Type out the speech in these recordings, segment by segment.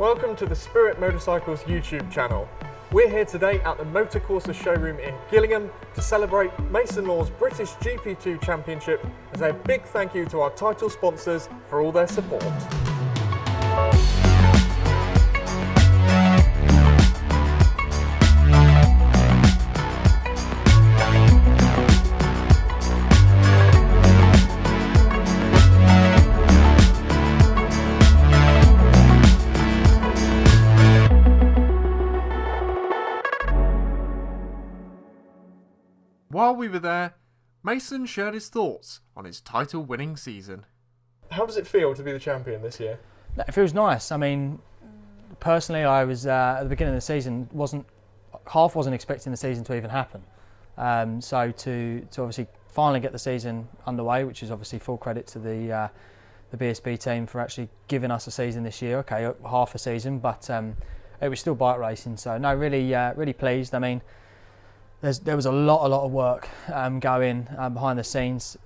Welcome to the Spirit Motorcycles YouTube channel. We're here today at the Moto Corsa showroom in Gillingham to celebrate Mason Law's British GP2 Championship as a big thank you to our title sponsors for all their support. While we were there, Mason shared his thoughts on his title-winning season. How does it feel to be the champion this year? It feels nice. I mean, personally, I was at the beginning of the season wasn't expecting the season to even happen. So to obviously finally get the season underway, which is obviously full credit to the BSB team for actually giving us a season this year. Okay, half a season, but it was still bike racing. So no, really pleased. I mean, there was a lot of work going behind the scenes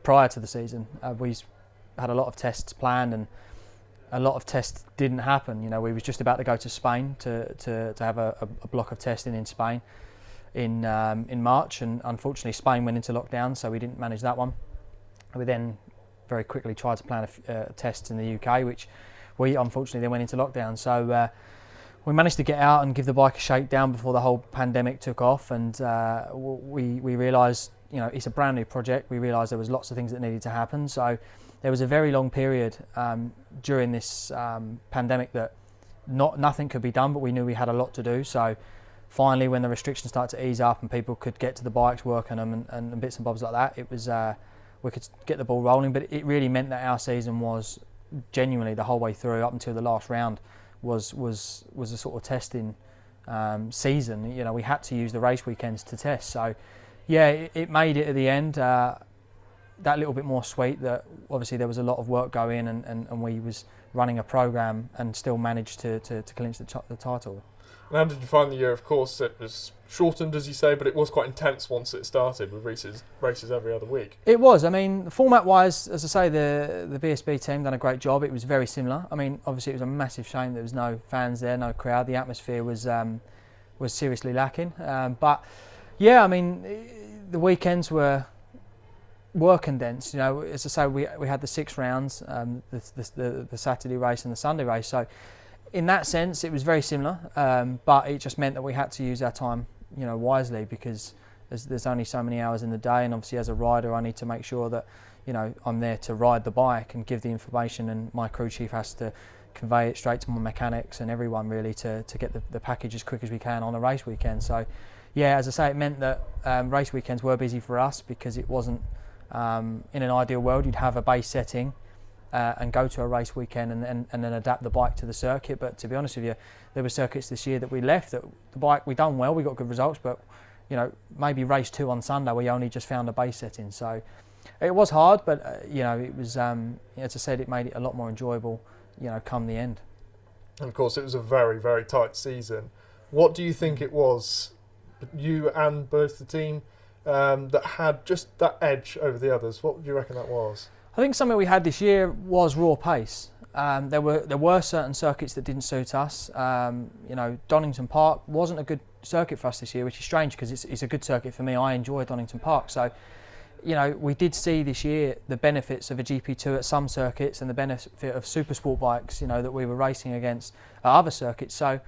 prior to the season. We had a lot of tests planned, and a lot of tests didn't happen. You know, we was just about to go to Spain to have a block of testing in Spain in March, and unfortunately Spain went into lockdown, so we didn't manage that one. We then very quickly tried to plan a test in the UK, which we unfortunately then went into lockdown. So we managed to get out and give the bike a shakedown before the whole pandemic took off, and we realised, you know, it's a brand new project. We realised there was lots of things that needed to happen. So there was a very long period during this pandemic that nothing could be done, but we knew we had a lot to do. So finally, when the restrictions started to ease up and people could get to the bikes, work on them, and bits and bobs like that, it was we could get the ball rolling. But it really meant that our season was genuinely the whole way through up until the last round was a sort of testing season. You know, we had to use the race weekends to test. So yeah, it made it at the end that little bit more sweet, that obviously there was a lot of work going, and we was running a program and still managed to clinch the title. And how did you find the year? Of course, it was shortened, as you say, but it was quite intense once it started, with races every other week. It was. I mean, format-wise, as I say, the BSB team done a great job. It was very similar. I mean, obviously, it was a massive shame there was no fans there, no crowd. The atmosphere was seriously lacking. But yeah, I mean, the weekends were condensed. You know, as I say, we had the 6 rounds, the Saturday race and the Sunday race. So in that sense, it was very similar, but it just meant that we had to use our time, you know, wisely, because there's only so many hours in the day, and obviously as a rider, I need to make sure that, you know, I'm there to ride the bike and give the information, and my crew chief has to convey it straight to my mechanics and everyone really to get the package as quick as we can on a race weekend. So yeah, as I say, it meant that race weekends were busy for us, because it wasn't in an ideal world you'd have a base setting and go to a race weekend and then adapt the bike to the circuit. But to be honest with you, there were circuits this year that we left that the bike, we done well, we got good results, but you know, maybe race 2 on Sunday we only just found a base setting. So it was hard, but you know, it was as I said, it made it a lot more enjoyable, you know, come the end. And of course, it was a very, very tight season. What do you think it was, you and both the team, that had just that edge over the others? What do you reckon that was? I think something we had this year was raw pace. There were certain circuits that didn't suit us. You know, Donington Park wasn't a good circuit for us this year, which is strange because it's a good circuit for me. I enjoy Donington Park. So, you know, we did see this year the benefits of a GP2 at some circuits and the benefit of super sport bikes, you know, that we were racing against at other circuits. So,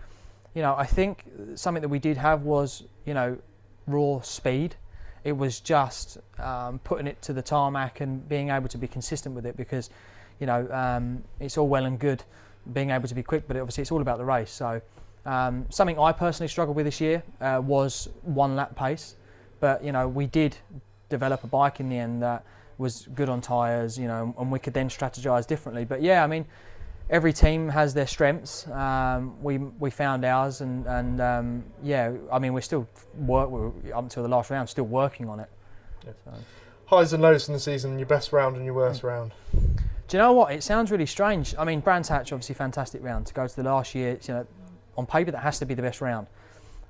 you know, I think something that we did have was, you know, raw speed. It was just putting it to the tarmac and being able to be consistent with it, because, you know, it's all well and good being able to be quick, but obviously it's all about the race. So something I personally struggled with this year was 1 lap pace, but you know, we did develop a bike in the end that was good on tyres, you know, and we could then strategise differently. But yeah, I mean, every team has their strengths. We found ours, and yeah, I mean, we're up until the last round, still working on it. Yeah. So. Highs and lows in the season, your best round and your worst round. Do you know what? It sounds really strange. I mean, Brands Hatch, obviously fantastic round. To go to the last year, you know, on paper that has to be the best round.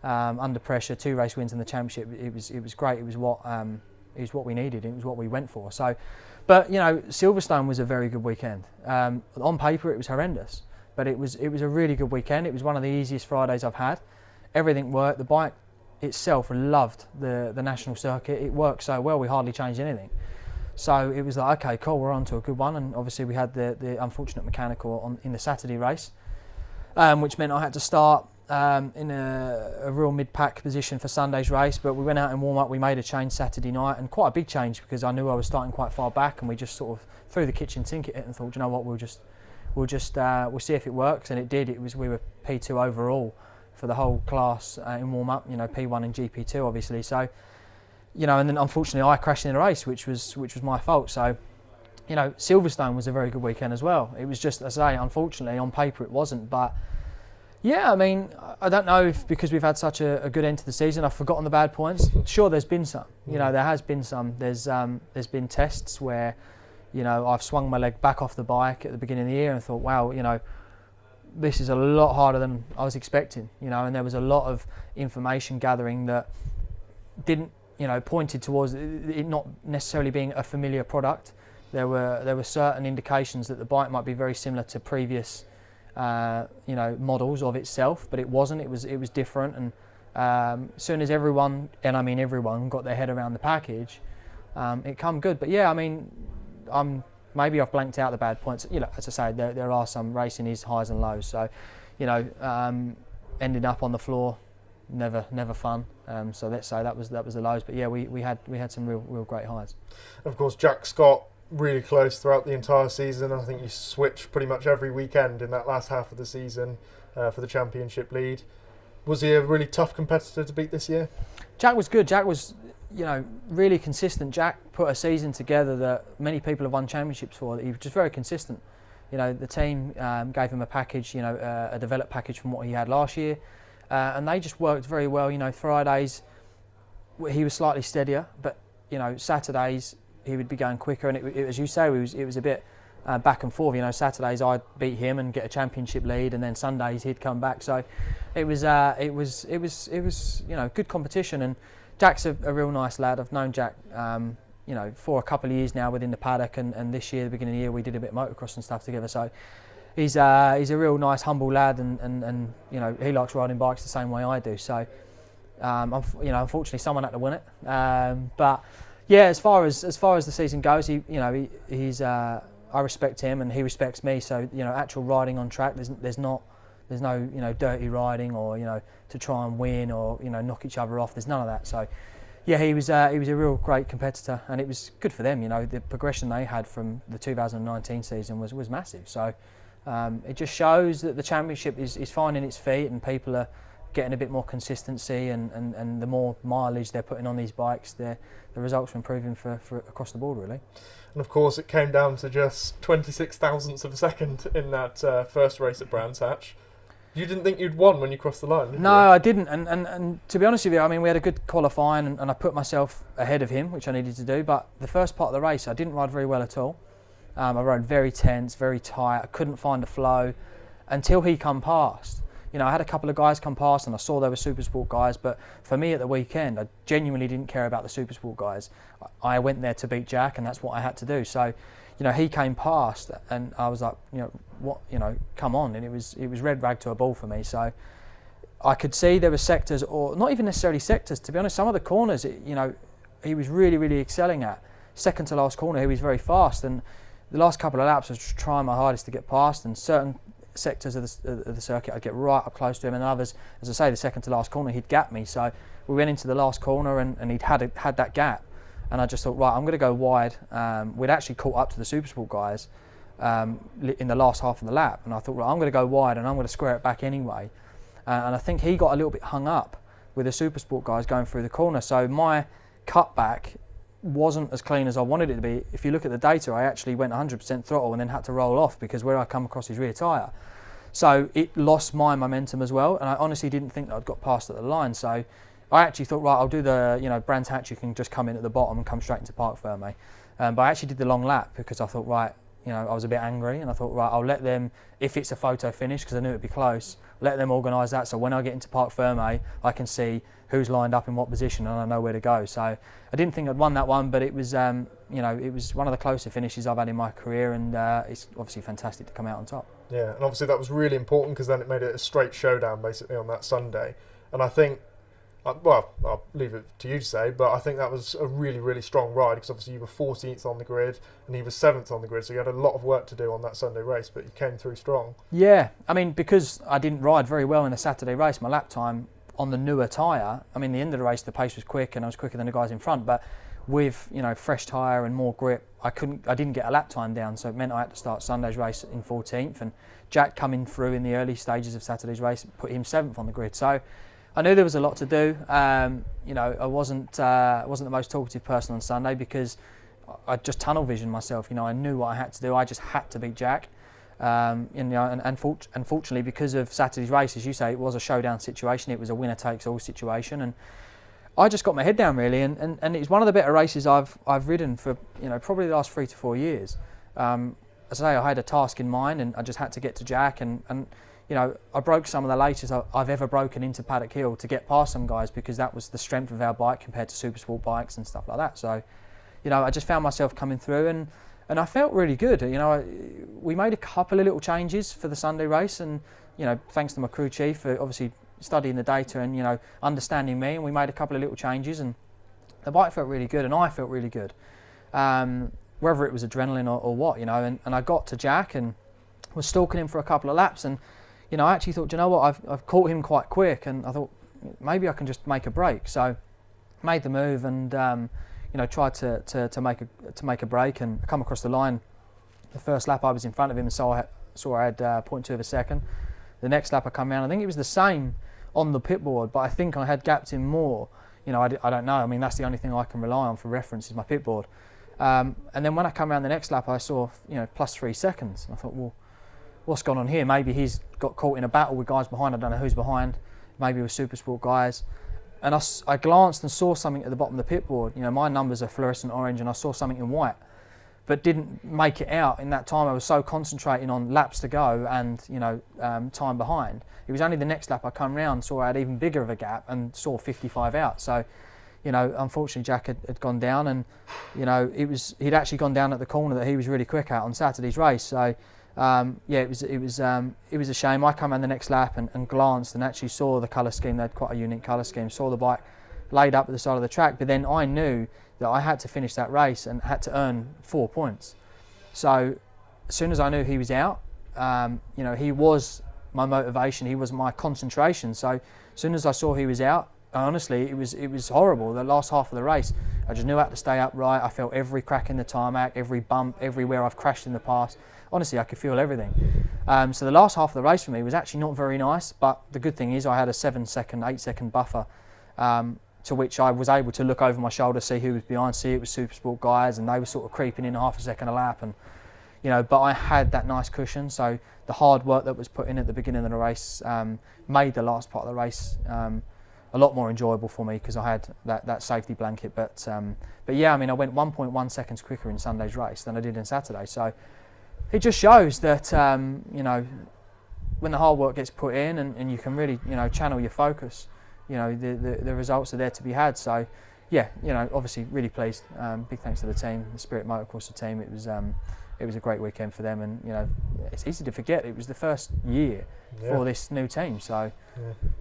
Under pressure, 2 race wins in the championship. It was great. It was what we needed. It was what we went for. So, but you know, Silverstone was a very good weekend. On paper, it was horrendous. But it was a really good weekend. It was one of the easiest Fridays I've had. Everything worked. The bike itself loved the national circuit. It worked so well, we hardly changed anything. So it was like, okay, cool, we're on to a good one. And obviously we had the unfortunate mechanical in the Saturday race, which meant I had to start in a real mid-pack position for Sunday's race. But we went out and warm-up, we made a change Saturday night, and quite a big change because I knew I was starting quite far back, and we just sort of threw the kitchen sink at it and thought, you know what, we'll see if it works. And it did. We were P2 overall for the whole class in warm-up, you know, P1 and GP2 obviously. So, you know, and then unfortunately I crashed in the race, which was my fault. So, you know, Silverstone was a very good weekend as well. It was just, as I say, unfortunately on paper it wasn't. But yeah, I mean, I don't know if because we've had such a good end to the season, I've forgotten the bad points. Sure, there's been some. You know, there has been some. There's been tests where, you know, I've swung my leg back off the bike at the beginning of the year and thought, wow, you know, this is a lot harder than I was expecting. You know, and there was a lot of information gathering that didn't, you know, pointed towards it not necessarily being a familiar product. There were certain indications that the bike might be very similar to previous, you know, models of itself, but it wasn't. It was different. And as soon as everyone, and I mean everyone, got their head around the package, it come good. But yeah, I mean, maybe I've blanked out the bad points. You know, as I say, there are some racing is highs and lows. So, you know, ending up on the floor, never fun. So let's say that was the lows. But yeah, we had some real great highs. Of course, Jack Scott really close throughout the entire season. I think you switched pretty much every weekend in that last half of the season for the championship lead. Was he a really tough competitor to beat this year? Jack was good. Jack was, you know, really consistent. Jack put a season together that many people have won championships for. That he was just very consistent. You know, the team gave him a package, you know, a developed package from what he had last year, and they just worked very well. You know, Fridays he was slightly steadier, but you know, Saturdays he would be going quicker, and as you say, it was a bit back and forth. You know, Saturdays I'd beat him and get a championship lead, and then Sundays he'd come back. So it was you know, good competition. And Jack's a real nice lad. I've known Jack, you know, for a couple of years now within the paddock, and this year, the beginning of the year, we did a bit of motocross and stuff together. So he's a real nice, humble lad, and you know, he likes riding bikes the same way I do. So you know, unfortunately, someone had to win it. But yeah, as far as the season goes, he's I respect him and he respects me. So you know, actual riding on track, there's no, you know, dirty riding or, you know, to try and win or, you know, knock each other off. There's none of that. So yeah, he was a real great competitor, and it was good for them. You know, the progression they had from the 2019 season was massive. So it just shows that the championship is finding its feet, and people are getting a bit more consistency, and the more mileage they're putting on these bikes, the results are improving for across the board, really. And of course, it came down to just 26 thousandths of a second in that first race at Brands Hatch. You didn't think you'd won when you crossed the line, did you? No, I didn't. And to be honest with you, I mean, we had a good qualifying, and I put myself ahead of him, which I needed to do. But the first part of the race, I didn't ride very well at all. I rode very tense, very tight. I couldn't find a flow until he come past. You know, I had a couple of guys come past, and I saw they were Supersport guys. But for me at the weekend, I genuinely didn't care about the Supersport guys. I went there to beat Jack, and that's what I had to do. So, you know, he came past, and I was like, you know, what, you know, come on. And it was red rag to a bull for me. So I could see there were sectors, or not even necessarily sectors, to be honest. Some of the corners, you know, he was really excelling at. Second to last corner, he was very fast, and the last couple of laps I was just trying my hardest to get past, and certain sectors of the circuit I'd get right up close to him, and others, as I say, the second to last corner he'd gap me. So we went into the last corner, and he'd had that gap, and I just thought, right, I'm going to go wide. We'd actually caught up to the Supersport guys in the last half of the lap, and I thought, right, I'm going to go wide, and I'm going to square it back anyway. And I think he got a little bit hung up with the Supersport guys going through the corner, so my cutback wasn't as clean as I wanted it to be. If you look at the data, I actually went 100% throttle and then had to roll off because where I come across his rear tyre. So it lost my momentum as well, and I honestly didn't think that I'd got past at the line. So I actually thought, right, I'll do the, you know, Brands Hatch, you can just come in at the bottom and come straight into Parc Fermé. But I actually did the long lap because I thought, right, you know, I was a bit angry, and I thought, right, I'll let them, if it's a photo finish, because I knew it'd be close, let them organise that, so when I get into Parc Fermé, I can see who's lined up in what position, and I know where to go. So I didn't think I'd won that one, but it was, you know, it was one of the closer finishes I've had in my career, and it's obviously fantastic to come out on top. Yeah, and obviously that was really important because then it made it a straight showdown basically on that Sunday. And I think, well, I'll leave it to you to say, but I think that was a really, really strong ride because obviously you were 14th on the grid and he was 7th on the grid, so you had a lot of work to do on that Sunday race, but you came through strong. Yeah, I mean, because I didn't ride very well in the Saturday race, my lap time on the newer tyre, I mean, the end of the race the pace was quick and I was quicker than the guys in front, but with, you know, fresh tyre and more grip, I didn't get a lap time down, so it meant I had to start Sunday's race in 14th, and Jack coming through in the early stages of Saturday's race put him 7th on the grid. So I knew there was a lot to do. You know, I wasn't the most talkative person on Sunday because I just tunnel visioned myself. You know, I knew what I had to do. I just had to beat Jack. You know, and fortunately, because of Saturday's race, as you say, it was a showdown situation. It was a winner takes all situation, and I just got my head down really. And it's one of the better races I've ridden for, you know, probably the last 3 to 4 years. As I say, I had a task in mind, and I just had to get to Jack, and you know, I broke some of the latest I've ever broken into Paddock Hill to get past some guys because that was the strength of our bike compared to super sport bikes and stuff like that. So, you know, I just found myself coming through, and I felt really good. You know, we made a couple of little changes for the Sunday race, and you know, thanks to my crew chief for obviously studying the data and, you know, understanding me, and we made a couple of little changes, and the bike felt really good, and I felt really good. Whether it was adrenaline or what, you know, and I got to Jack and was stalking him for a couple of laps, and you know, I actually thought, you know what, I've caught him quite quick, and I thought maybe I can just make a break. So made the move, and you know, tried to make a break, and come across the line. The first lap I was in front of him, and saw I had 0.2 of a second. The next lap I come around, I think it was the same on the pit board, but I think I had gapped him more. You know, I don't know. I mean, that's the only thing I can rely on for reference is my pit board. And then when I come around the next lap, I saw, you know, plus 3 seconds. And I thought, well, what's gone on here? Maybe he's got caught in a battle with guys behind. I don't know who's behind. Maybe with super sport guys. And I glanced and saw something at the bottom of the pit board. You know, my numbers are fluorescent orange, and I saw something in white, but didn't make it out in that time. I was so concentrating on laps to go and, you know, time behind. It was only the next lap I come round, saw I had even bigger of a gap, and saw 55 out. So, you know, unfortunately Jack had gone down, and you know, he'd actually gone down at the corner that he was really quick at on Saturday's race. So yeah, it was a shame. I come around the next lap and glanced and actually saw the colour scheme. They had quite a unique colour scheme. Saw the bike laid up at the side of the track, but then I knew that I had to finish that race and had to earn 4 points. So as soon as I knew he was out, you know, he was my motivation. He was my concentration. So as soon as I saw he was out, honestly, it was horrible. The last half of the race, I just knew how to stay upright. I felt every crack in the tarmac, every bump, everywhere I've crashed in the past. Honestly, I could feel everything. So the last half of the race for me was actually not very nice, but the good thing is I had a 7-second, 8-second buffer, to which I was able to look over my shoulder, see who was behind, see it was super sport guys, and they were sort of creeping in half a second a lap, and you know, but I had that nice cushion. So the hard work that was put in at the beginning of the race made the last part of the race a lot more enjoyable for me because I had that safety blanket. But yeah, I mean, I went 1.1 seconds quicker in Sunday's race than I did in Saturday. So it just shows that you know, when the hard work gets put in and you can really, you know, channel your focus, you know, the results are there to be had. So yeah, you know, obviously really pleased. Big thanks to the team, the Spirit Moto Corsa team. It was a great weekend for them, and you know, it's easy to forget it was the first year for this new team. So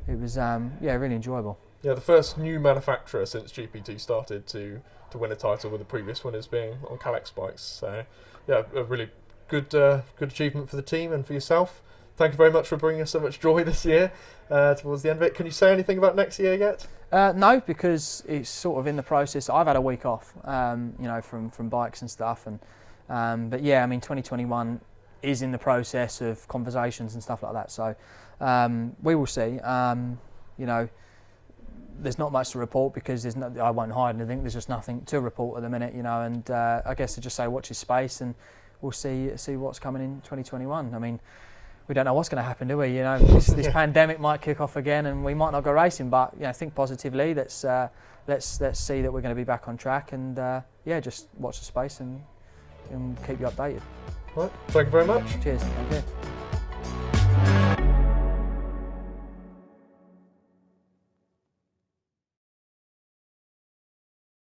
it was yeah, really enjoyable. Yeah, the first new manufacturer since GP2 started to win a title, with the previous winners being on Calex bikes. So yeah, a really good achievement for the team and for yourself. Thank you very much for bringing us so much joy this year towards the end of it. Can you say anything about next year yet? No, because it's sort of in the process. I've had a week off, you know, from bikes and stuff, and but yeah, I mean, 2021 is in the process of conversations and stuff like that. So we will see. You know, there's not much to report because I won't hide anything. There's just nothing to report at the minute, you know. And I guess to just say watch this space, and we'll see what's coming in 2021. I mean, we don't know what's going to happen, do we? You know, this pandemic might kick off again, and we might not go racing. But you know, think positively. Let's see that we're going to be back on track, and yeah, just watch the space and keep you updated. Right. Thank you very much. Cheers. Thank you.